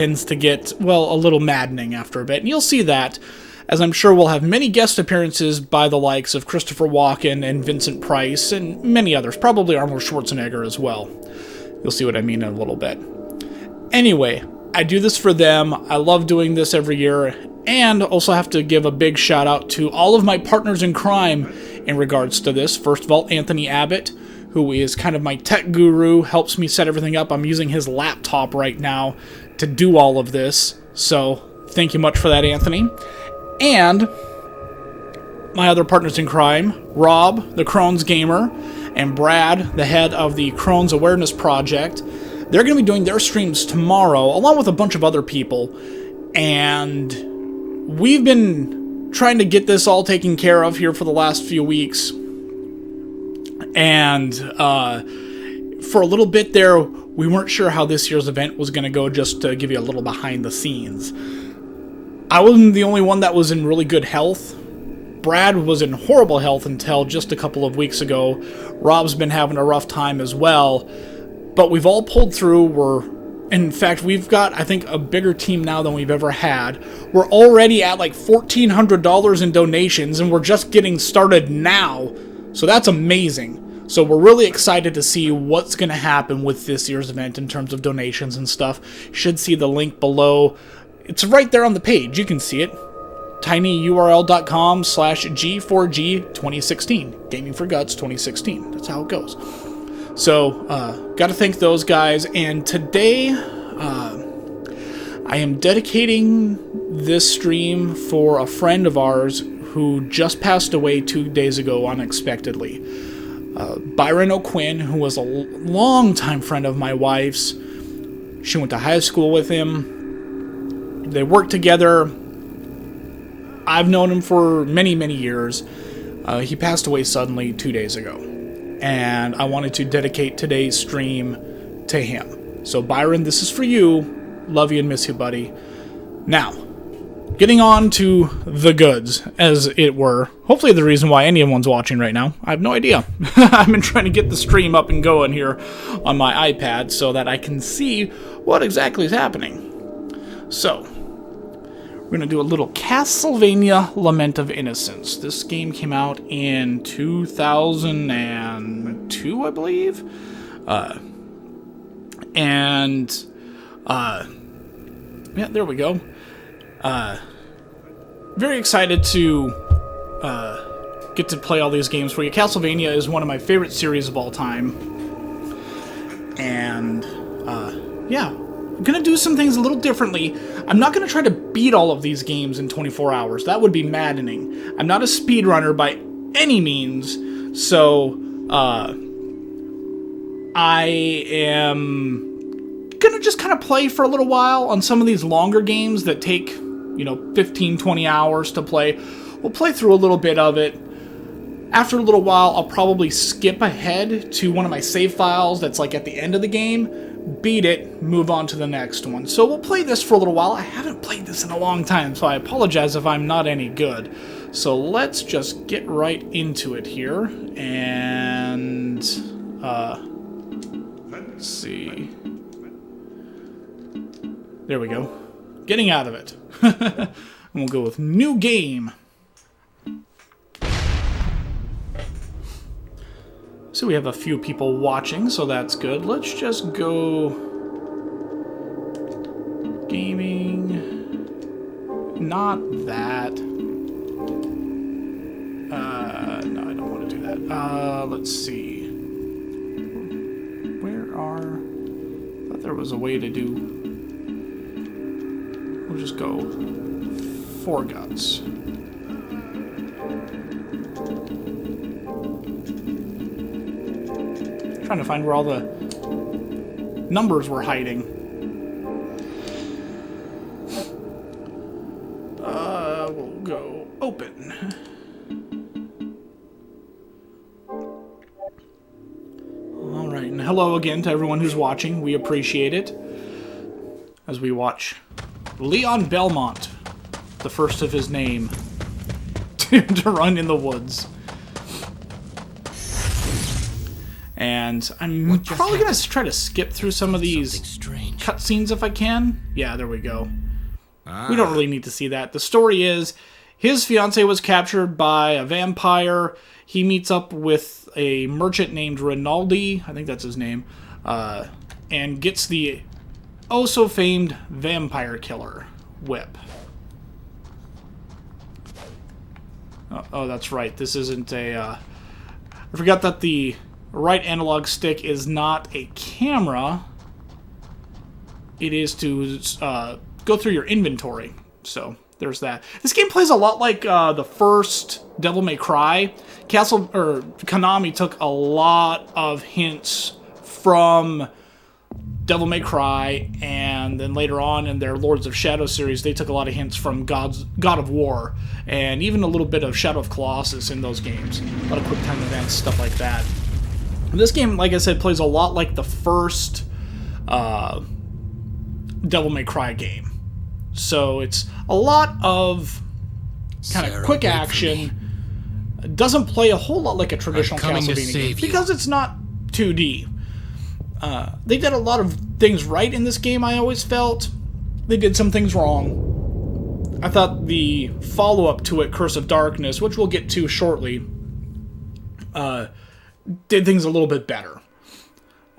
tends to get, well, a little maddening after a bit. And you'll see that, as I'm sure we'll have many guest appearances by the likes of Christopher Walken and Vincent Price and many others, probably Arnold Schwarzenegger as well. You'll see what I mean in a little bit. Anyway, I do this for them. I love doing this every year, and also have to give a big shout out to all of my partners in crime in regards to this. First of all, Anthony Abbott, who is kind of my tech guru, helps me set everything up. I'm using his laptop right now to do all of this, so thank you much for that, Anthony. And my other partners in crime, Rob, the Crohn's Gamer, and Brad, the head of the Crohn's Awareness Project. They're going to be doing their streams tomorrow, along with a bunch of other people, and we've been trying to get this all taken care of here for the last few weeks. And for a little bit there, we weren't sure how this year's event was going to go, just to give you a little behind the scenes. I wasn't the only one that was in really good health. Brad was in horrible health until just a couple of weeks ago. Rob's been having a rough time as well. But we've all pulled through. In fact, we've got, I think, a bigger team now than we've ever had. We're already at like $1,400 in donations, and we're just getting started now. So that's amazing. So we're really excited to see what's going to happen with this year's event in terms of donations and stuff. You should see the link below. It's right there on the page. You can see it. tinyurl.com/G4G2016. Gaming for Guts 2016. That's how it goes. So, got to thank those guys. And today, I am dedicating this stream for a friend of ours who just passed away 2 days ago unexpectedly. Byron O'Quinn, who was a longtime friend of my wife's. She went to high school with him. They worked together. I've known him for many, many years. He passed away suddenly 2 days ago. And I wanted to dedicate today's stream to him. So Byron, this is for you. Love you and miss you, buddy. Now, getting on to the goods, as it were. Hopefully the reason why anyone's watching right now. I have no idea. I've been trying to get the stream up and going here on my iPad so that I can see what exactly is happening. So, we're going to do a little Castlevania Lament of Innocence. This game came out in 2002, I believe. Yeah, there we go. Very excited to get to play all these games for you. Castlevania is one of my favorite series of all time. And, yeah. I'm going to do some things a little differently. I'm not going to try to beat all of these games in 24 hours. That would be maddening. I'm not a speedrunner by any means, so I am going to just kind of play for a little while on some of these longer games that take, 15, 20 hours to play. We'll play through a little bit of it. After a little while, I'll probably skip ahead to one of my save files that's like at the end of the game, beat it, move on to the next one. So we'll play this for a little while. I haven't played this in a long time, so I apologize if I'm not any good. So let's just get right into it here, and let's see. There we go. Getting out of it. And we'll go with new game. So we have a few people watching, so that's good. Let's just go gaming. Not that. No, I don't want to do that. Let's see. Where are... I thought there was a way to do... We'll just go for Guts. Trying to find where all the numbers were hiding. We'll go open. Alright, and hello again to everyone who's watching. We appreciate it. As we watch Leon Belmont, the first of his name, to run in the woods. And I'm probably going to try to skip through some of these cutscenes if I can. Yeah, there we go. We don't really need to see that. The story is, his fiancée was captured by a vampire. He meets up with a merchant named Rinaldi, I think that's his name, and gets the oh-so-famed vampire killer whip. Oh, that's right. This isn't a... I forgot that the right analog stick is not a camera. It is to go through your inventory. So, there's that. This game plays a lot like the first Devil May Cry. Konami took a lot of hints from Devil May Cry, and then later on in their Lords of Shadow series, they took a lot of hints from God of War, and even a little bit of Shadow of Colossus in those games. A lot of quick time events, stuff like that. And this game, like I said, plays a lot like the first Devil May Cry game. So it's a lot of kind of quick action. It doesn't play a whole lot like a traditional Castlevania game because it's not 2D. They did a lot of things right in this game, I always felt. They did some things wrong. I thought the follow-up to it, Curse of Darkness, which we'll get to shortly, did things a little bit better.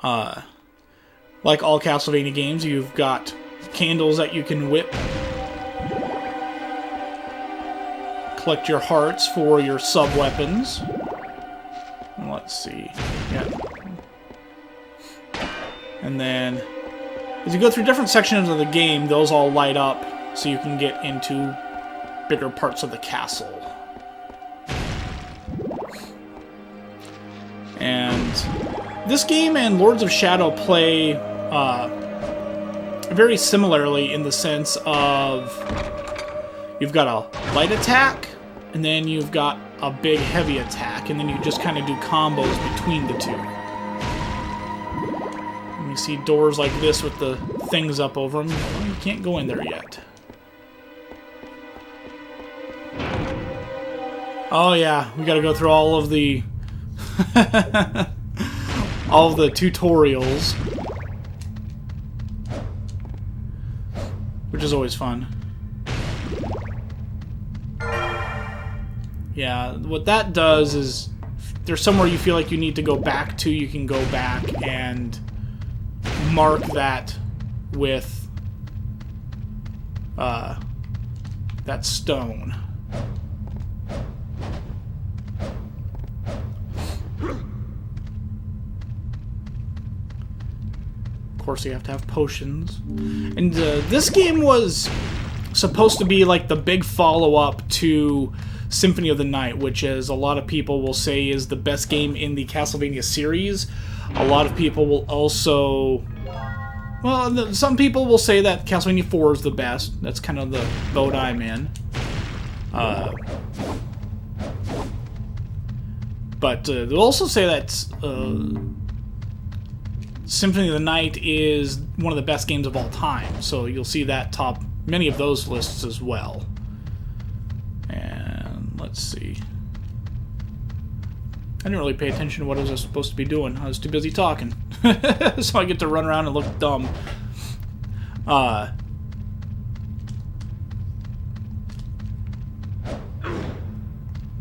Like all Castlevania games, you've got candles that you can whip. Collect your hearts for your sub-weapons. Let's see. Yeah. And then, as you go through different sections of the game, those all light up so you can get into bigger parts of the castle. And this game and Lords of Shadow play very similarly in the sense of you've got a light attack, and then you've got a big heavy attack, and then you just kind of do combos between the two. You see doors like this with the things up over them. Well, you can't go in there yet. Oh yeah, we gotta go through all of the all of the tutorials, which is always fun. Yeah, what that does is if there's somewhere you feel like you need to go back to, you can go back and mark that with that stone. Of course, you have to have potions. And this game was supposed to be like the big follow-up to Symphony of the Night, which is a lot of people will say is the best game in the Castlevania series. A lot of people will also... Well, some people will say that Castlevania 4 is the best. That's kind of the boat I'm in. But they'll also say that Symphony of the Night is one of the best games of all time. So you'll see that top many of those lists as well. And let's see. I didn't really pay attention to what I was supposed to be doing. I was too busy talking. So I get to run around and look dumb.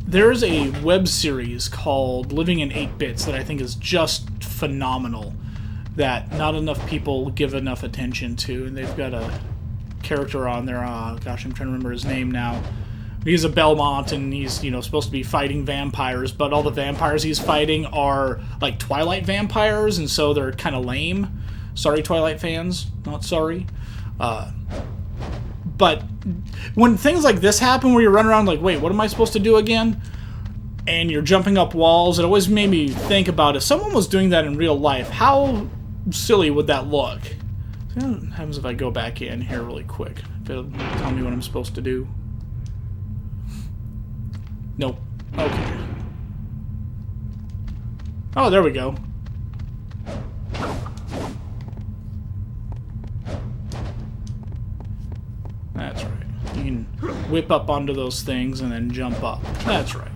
There's a web series called Living in 8 Bits that I think is just phenomenal, that not enough people give enough attention to, and they've got a character on there, gosh, I'm trying to remember his name now. He's a Belmont, and he's, you know, supposed to be fighting vampires, but all the vampires he's fighting are, like, Twilight vampires, and so they're kind of lame. Sorry, Twilight fans. Not sorry. But when things like this happen, where you run around like, wait, what am I supposed to do again? And you're jumping up walls, it always made me think about, if someone was doing that in real life, how silly would that look? So what happens if I go back in here really quick? It'll tell me what I'm supposed to do. Nope. Okay. Oh, there we go. That's right. You can whip up onto those things and then jump up. That's right.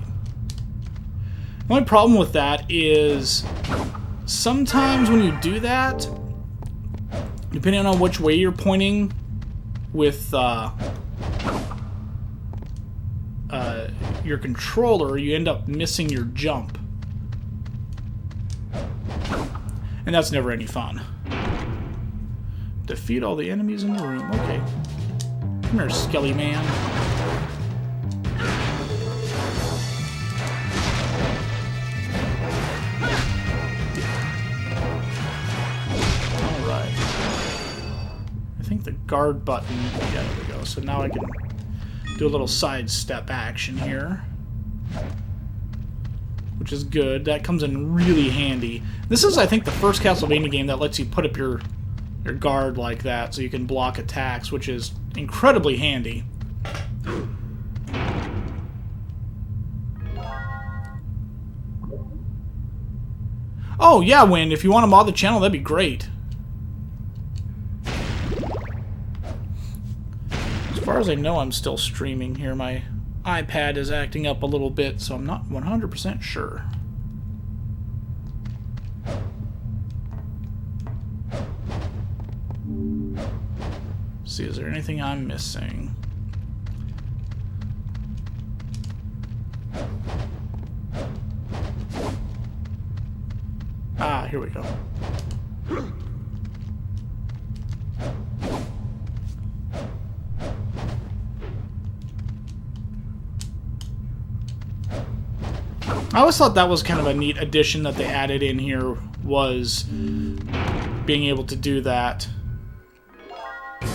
The only problem with that is sometimes when you do that, depending on which way you're pointing with your controller, you end up missing your jump. And that's never any fun. Defeat all the enemies in the room. Okay. Come here, Skelly Man. Alright. I think the guard button... Yeah, there we go. So now I can do a little sidestep action here, which is good. That comes in really handy. This is, I think, the first Castlevania game that lets you put up your guard like that so you can block attacks, which is incredibly handy. Oh, yeah, Win, if you want to mod the channel, that'd be great. As far as I know, I'm still streaming here. My iPad is acting up a little bit, so I'm not 100% sure. Let's see, is there anything I'm missing? Ah, here we go. I always thought that was kind of a neat addition that they added in here, was being able to do that. Okay.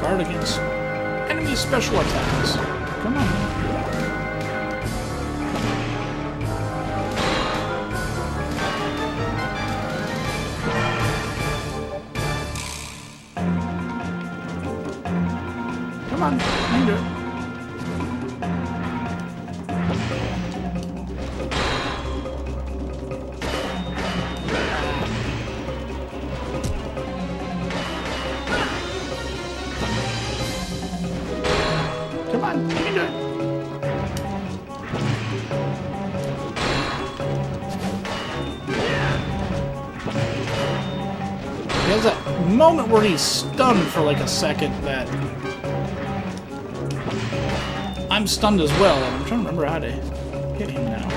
Guard against enemy special attacks. Come on. Come on, you can do it. Come on, you can do it. He has that moment where he's stunned for like a second that I'm stunned as well, and I'm trying to remember how to hit him now.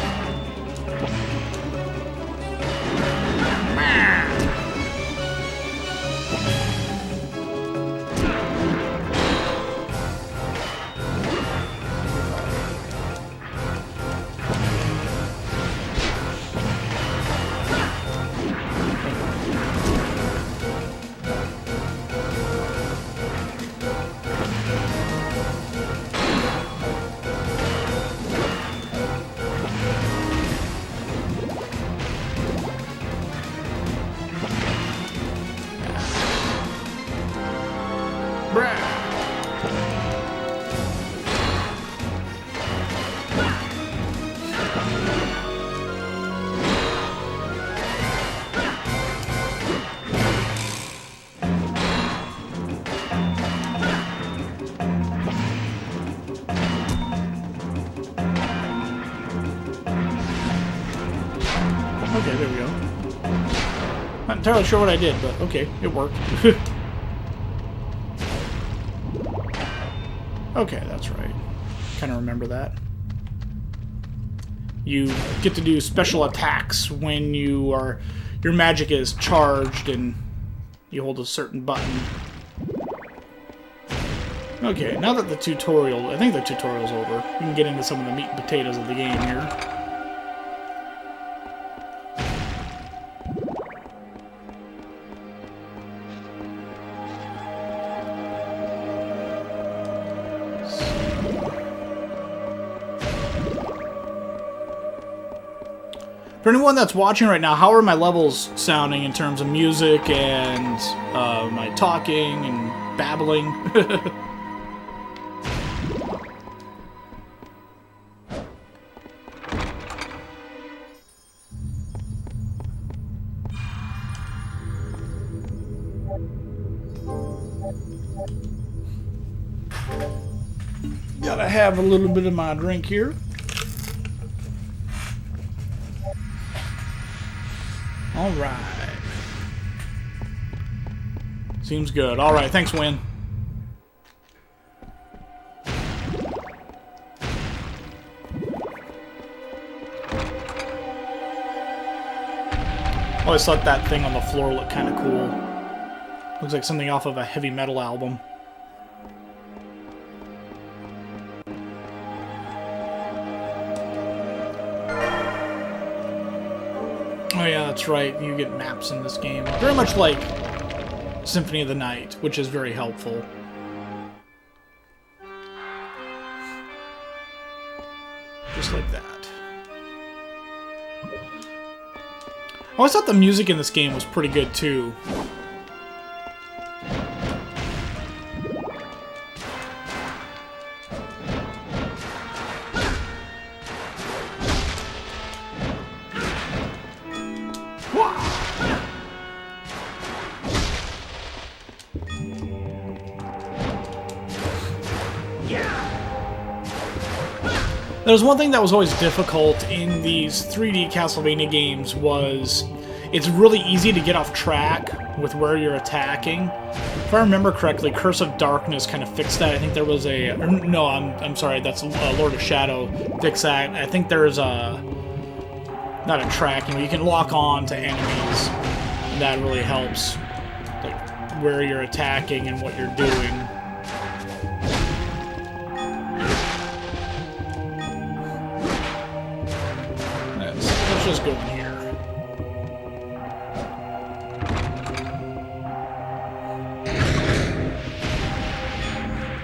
Okay, there we go. Not entirely sure what I did, but okay, it worked. Okay, that's right. Kind of remember that. You get to do special attacks when your magic is charged and you hold a certain button. Okay, now that the tutorial... I think the tutorial's over. We can get into some of the meat and potatoes of the game here. For anyone that's watching right now, how are my levels sounding in terms of music and my talking and babbling? Gotta have a little bit of my drink here. Alright. Seems good. Alright, thanks, Win. I always thought that thing on the floor looked kind of cool. Looks like something off of a heavy metal album. Oh yeah, that's right. You get maps in this game. Very much like Symphony of the Night, which is very helpful. Just like that. I always thought the music in this game was pretty good, too. There's one thing that was always difficult in these 3D Castlevania games was it's really easy to get off track with where you're attacking. If I remember correctly, Curse of Darkness kind of fixed that. I think there was a... no, I'm sorry, that's Lord of Shadow fixed that. I think there's a... not a track, you can lock on to enemies. And that really helps, like, where you're attacking and what you're doing. Let's just go in here.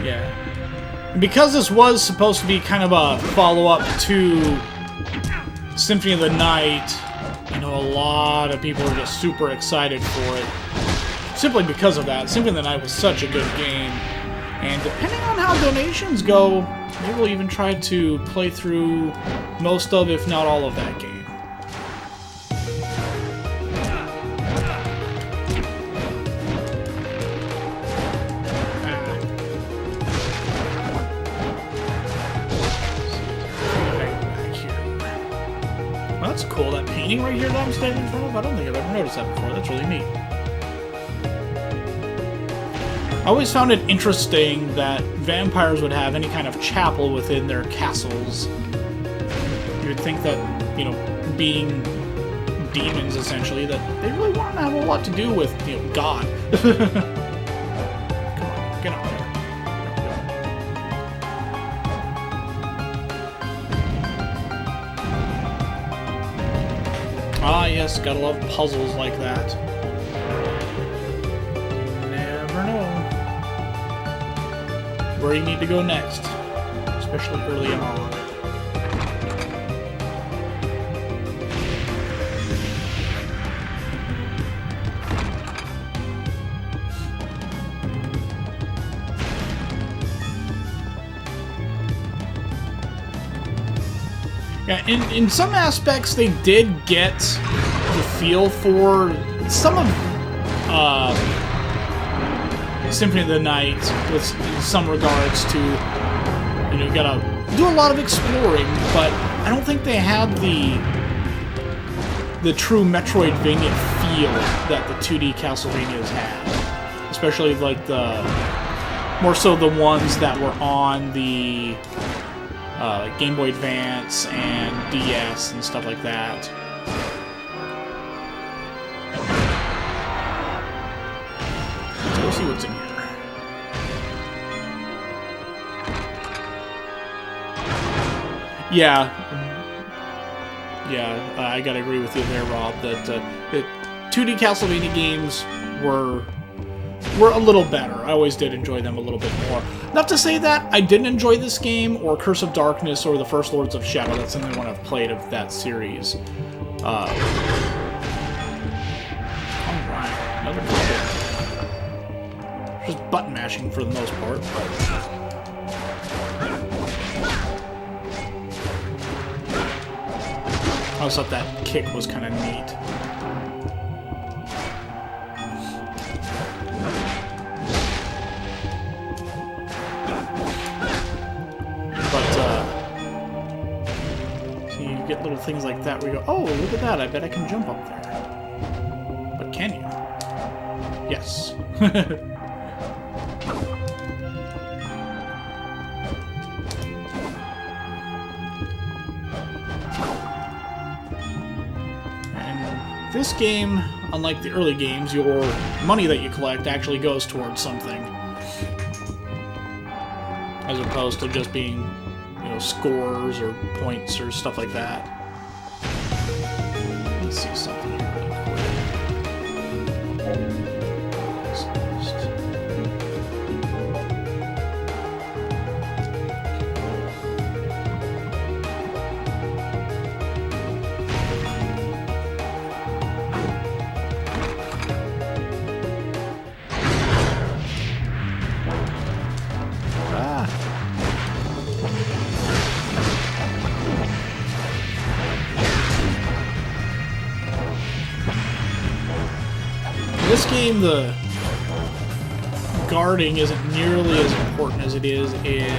Yeah. And because this was supposed to be kind of a follow-up to Symphony of the Night, I know a lot of people are just super excited for it. Simply because of that. Symphony of the Night was such a good game. And depending on how donations go, maybe we'll even try to play through most of, if not all of that game. Well, that's cool. That painting right here that I'm standing in front of, I don't think I've ever noticed that before. That's really neat. I always found it interesting that vampires would have any kind of chapel within their castles. You would think that, you know, being demons, essentially, that they really want to have a lot to do with, you know, God. Come on, get on there. Ah, yes, gotta love puzzles like that. Never know where you need to go next, especially early on. Yeah, in some aspects they did get the feel for some of Symphony of the Night with some regards to, you know, you gotta do a lot of exploring, but I don't think they had the true Metroidvania feel that the 2D Castlevanias had. Especially like more so the ones that were on the Game Boy Advance and DS and stuff like that. Let's go see what's in here. Yeah, I gotta agree with you there, Rob, that the 2D Castlevania games were a little better. I always did enjoy them a little bit more. Not to say that I didn't enjoy this game, or Curse of Darkness, or the first Lords of Shadow. That's the only one I've played of that series. Alright, another puzzle. Just button mashing for the most part, but... I always thought that kick was kind of neat. So you get little things like that where you go, oh, look at that, I bet I can jump up there. Yes. And this game, unlike the early games, your money that you collect actually goes towards something, as opposed to just being, you know, scores or points or stuff like that. Let me see something here real quick. This game, the guarding isn't nearly as important as it is in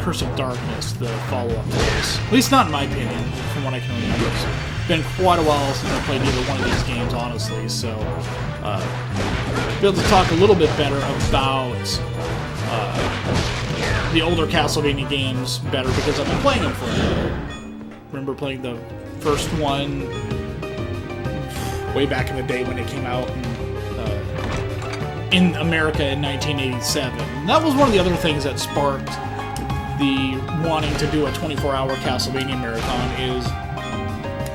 Curse of Darkness, the follow-up to this. At least not in my opinion, from what I can remember. It's been quite a while since I played either one of these games, honestly, so I'll be able to talk a little bit better about the older Castlevania games better because I've been playing them for a while. Remember playing the first one way back in the day when it came out in America in 1987. And that was one of the other things that sparked the wanting to do a 24-hour Castlevania marathon. Is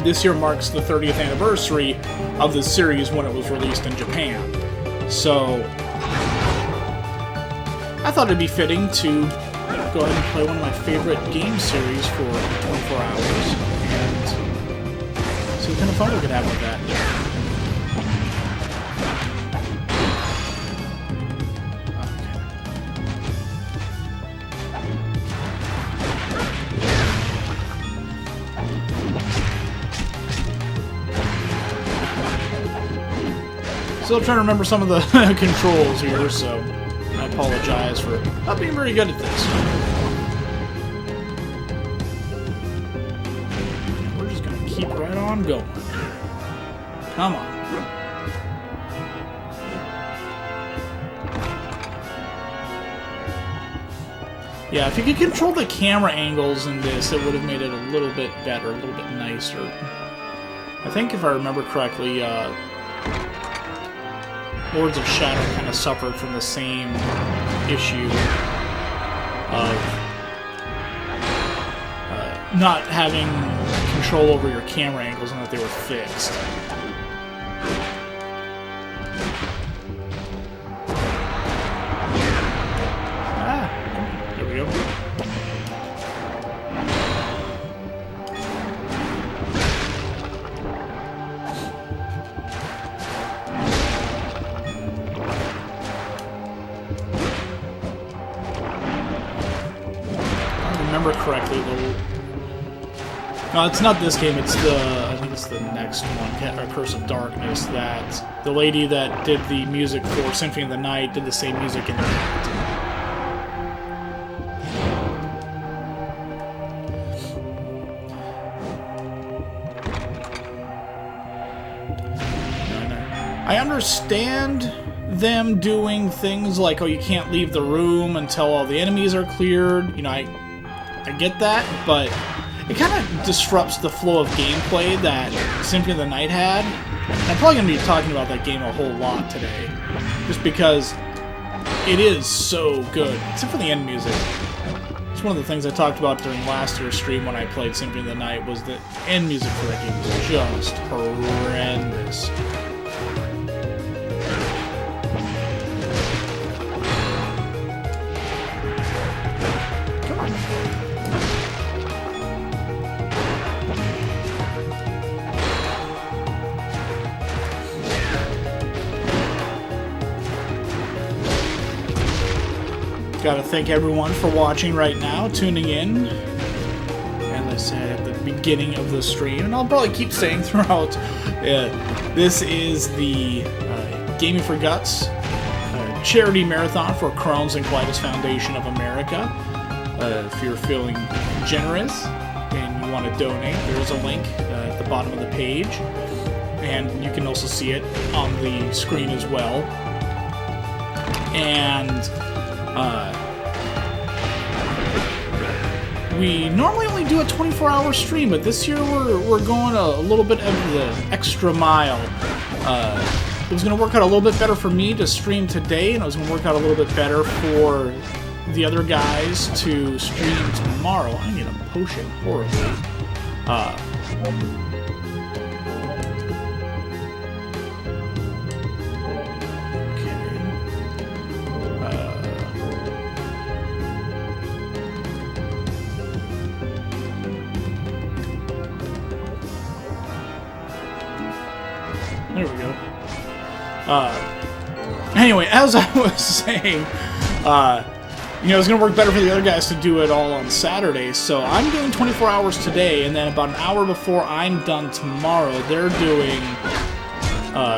this year marks the 30th anniversary of the series when it was released in Japan. So I thought it'd be fitting to go ahead and play one of my favorite game series for 24 hours and see what kind of fun we could have with that. Still trying to remember some of the controls here, so I apologize for not being very good at this. We're just gonna keep right on going. Come on. Yeah, if you could control the camera angles in this, it would have made it a little bit better, a little bit nicer. I think if I remember correctly, Lords of Shadow kind of suffered from the same issue of not having control over your camera angles and that they were fixed. There we go. Remember correctly, no, it's not this game, it's I think it's the next one, Curse of Darkness, that the lady that did the music for Symphony of the Night did the same music in that. I understand them doing things like, oh, you can't leave the room until all the enemies are cleared. You know, I get that, but it kind of disrupts the flow of gameplay that Symphony of the Night had. And I'm probably going to be talking about that game a whole lot today, just because it is so good, except for the end music. It's one of the things I talked about during last year's stream when I played Symphony of the Night, was the end music for that game was just horrendous. Gotta thank everyone for watching right now, tuning in. As I said at the beginning of the stream, and I'll probably keep saying throughout, this is the Gaming for Guts charity marathon for Crohn's and Colitis Foundation of America. If you're feeling generous and you want to donate, there's a link at the bottom of the page. and you can also see it on the screen as well. And we normally only do a 24-hour stream, but this year we're going a little bit of the extra mile. It was going to work out a little bit better for me to stream today, and it was going to work out a little bit better for the other guys to stream tomorrow. I need a potion horribly. There we go. Anyway, as I was saying, you know, it's going to work better for the other guys to do it all on Saturday, so I'm doing 24 hours today, and then about an hour before I'm done tomorrow, they're doing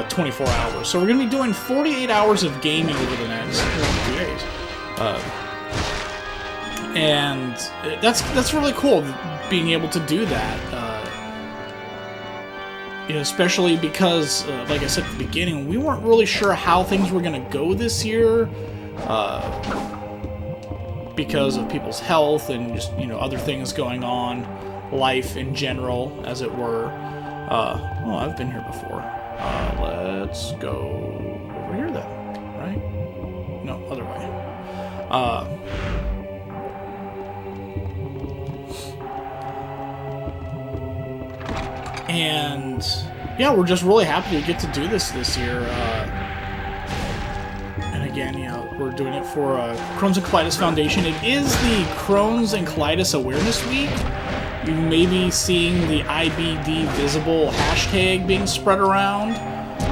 24 hours. So we're going to be doing 48 hours of gaming over the next 2 days. And that's really cool, being able to do that. You know, especially because, like I said at the beginning, we weren't really sure how things were going to go this year. Because of people's health and just, you know, other things going on, life in general, as it were. Oh, I've been here before. Let's go over here then, right? No, other way. And yeah, we're just really happy to get to do this year. Again, you know, we're doing it for Crohn's and Colitis Foundation. It is the Crohn's and Colitis Awareness Week. You may be seeing the IBD Visible hashtag being spread around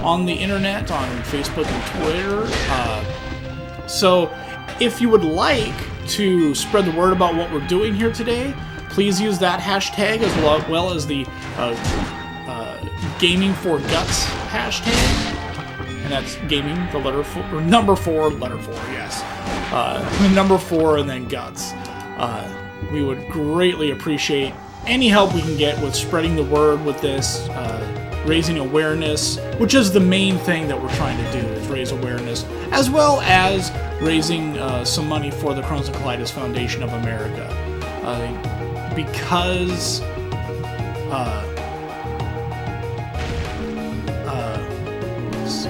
on the internet, on Facebook and Twitter. So if you would like to spread the word about what we're doing here today, please use that hashtag as well as the Gaming for Guts hashtag. And that's gaming, the letter 4, or number 4, letter 4, yes. Number 4 and then guts. We would greatly appreciate any help we can get with spreading the word with this, raising awareness, which is the main thing that we're trying to do, is raise awareness, as well as raising some money for the Crohn's and Colitis Foundation of America. Because let's see.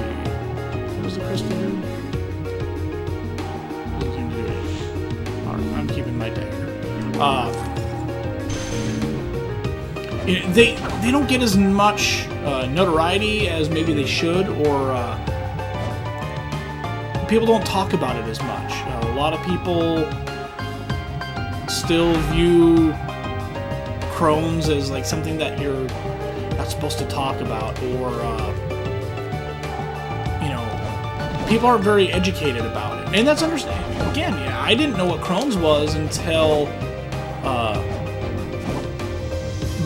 Alright, I'm keeping my dagger. They don't get as much notoriety as maybe they should, or people don't talk about it as much. A lot of people still view Crohn's as like something that you're not supposed to talk about, or people aren't very educated about it, and that's understandable. Again, yeah, I didn't know what Crohn's was until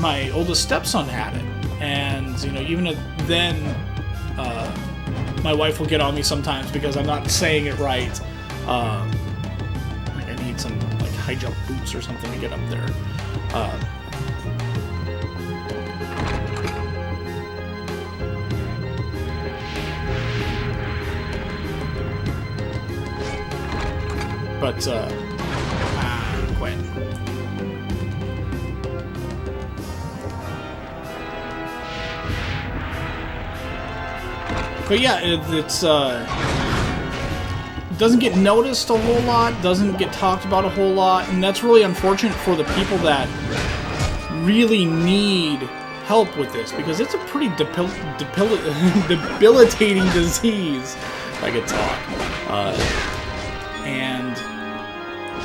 my oldest stepson had it, and you know, even then, my wife will get on me sometimes because I'm not saying it right. Like I need some like high jump boots or something to get up there. But, quit. But yeah, it's doesn't get noticed a whole lot, doesn't get talked about a whole lot, and that's really unfortunate for the people that really need help with this, because it's a pretty debilitating disease, if I could talk. And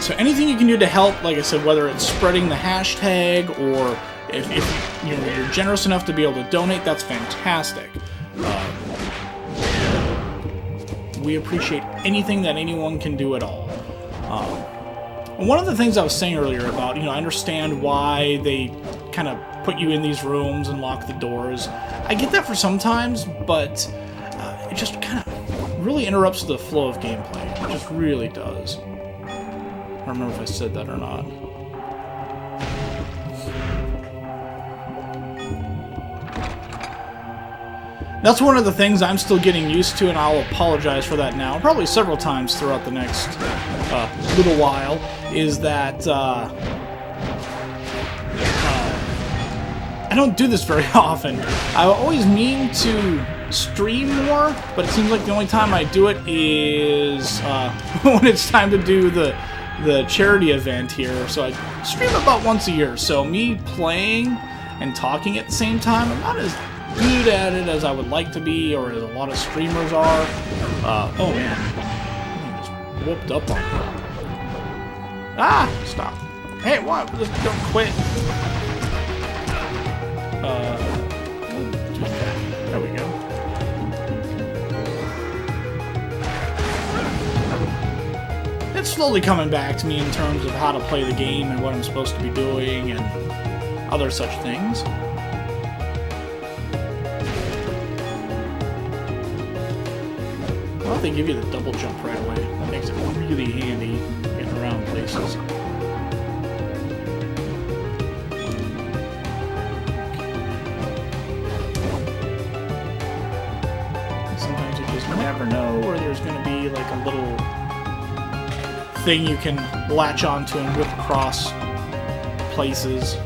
so anything you can do to help, like I said, whether it's spreading the hashtag, or if you're generous enough to be able to donate, that's fantastic. We appreciate anything that anyone can do at all. One of the things I was saying earlier about, I understand why they kind of put you in these rooms and lock the doors. I get that for sometimes, but it just kind of really interrupts the flow of gameplay. It just really does. I don't remember if I said that or not. That's one of the things I'm still getting used to, and I'll apologize for that now, probably several times throughout the next little while, is that I don't do this very often. I always mean to stream more, but it seems like the only time I do it is when it's time to do the charity event here. So I stream about once a year. So me playing and talking at the same time, I'm not as good at it as I would like to be, or as a lot of streamers are. Oh man, I just whooped up on me. Ah, stop. Hey, what? Just don't quit. There we go. It's slowly coming back to me in terms of how to play the game and what I'm supposed to be doing and other such things. Well, they give you the double jump right away. That makes it really handy getting around places. Sometimes you just never know where there's going to be like a little thing you can latch onto and whip across places.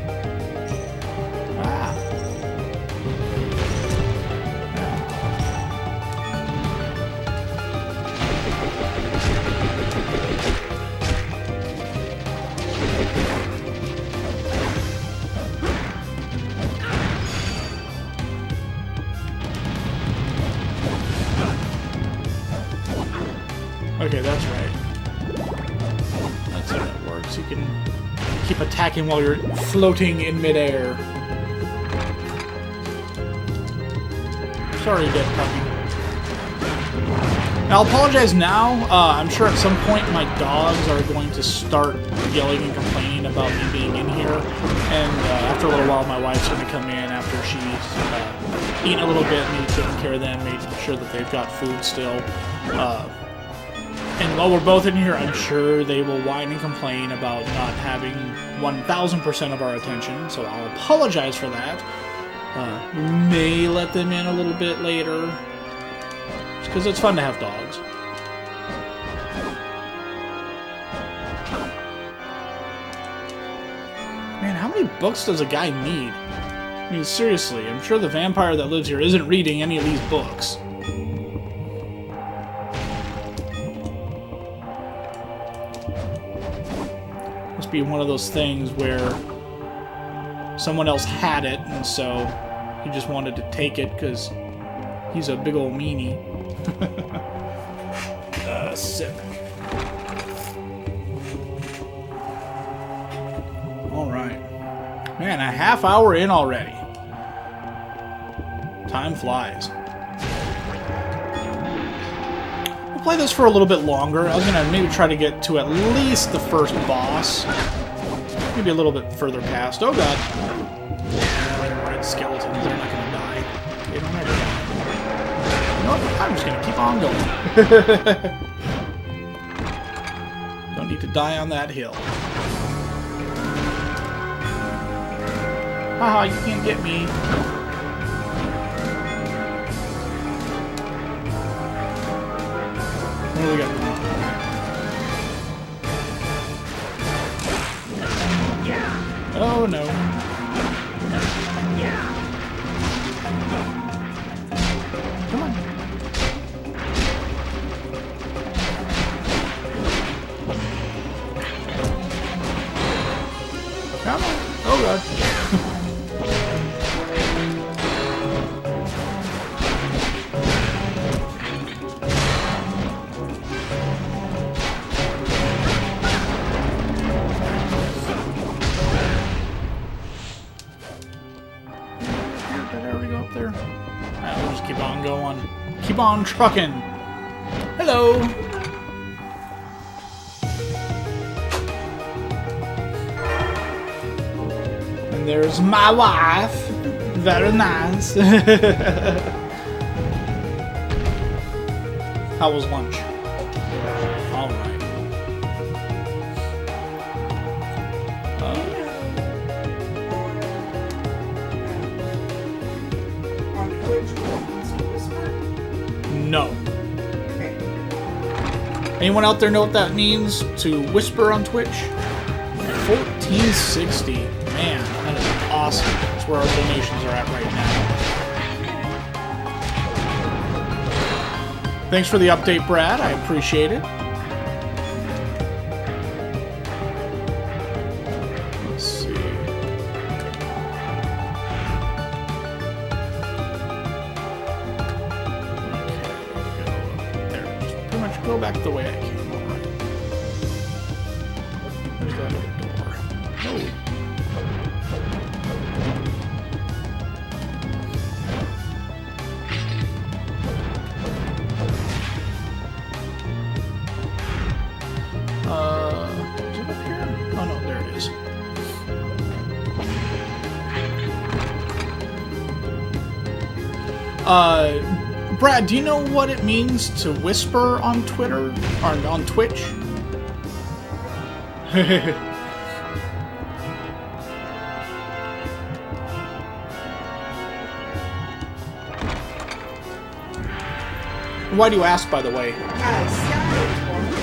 Okay, that's right. That's how that works. You can keep attacking while you're floating in midair. Sorry, dead puppy. Now, I'll apologize now. I'm sure at some point my dogs are going to start yelling and complaining about me being in here. And after a little while, my wife's going to come in after she's eaten a little bit, me taking care of them, making sure that they've got food still. And while we're both in here, I'm sure they will whine and complain about not having 1,000% of our attention, so I'll apologize for that. May let them in a little bit later, just because it's fun to have dogs. Man, how many books does a guy need? I mean, seriously, I'm sure the vampire that lives here isn't reading any of these books. Be one of those things where someone else had it, and so he just wanted to take it because he's a big old meanie. Sip. Alright. Man, a half hour in already. Time flies. Play this for a little bit longer. I was gonna maybe try to get to at least the first boss. Maybe a little bit further past. Oh god. Red skeletons, they're not gonna die. They don't ever die. You know what? I'm just gonna keep on going. Don't need to die on that hill. Haha, you can't get me. What do we got? Oh no. Come on. Come on. Oh god. There. Alright, we'll just keep on going. Keep on trucking. Hello. And there's my wife. Very nice. How was lunch? Alright. No. Okay. Anyone out there know what that means to whisper on Twitch? 1460. Man, that is awesome. That's where our donations are at right now. Thanks for the update, Brad. I appreciate it. Let's see. Okay, there. Just pretty much go back the way I came. All right. There's that other door. Oh. Is it up here? Oh no, there it is. Brad, do you know what it means to whisper on Twitter? Or on Twitch? Why do you ask, by the way? Scout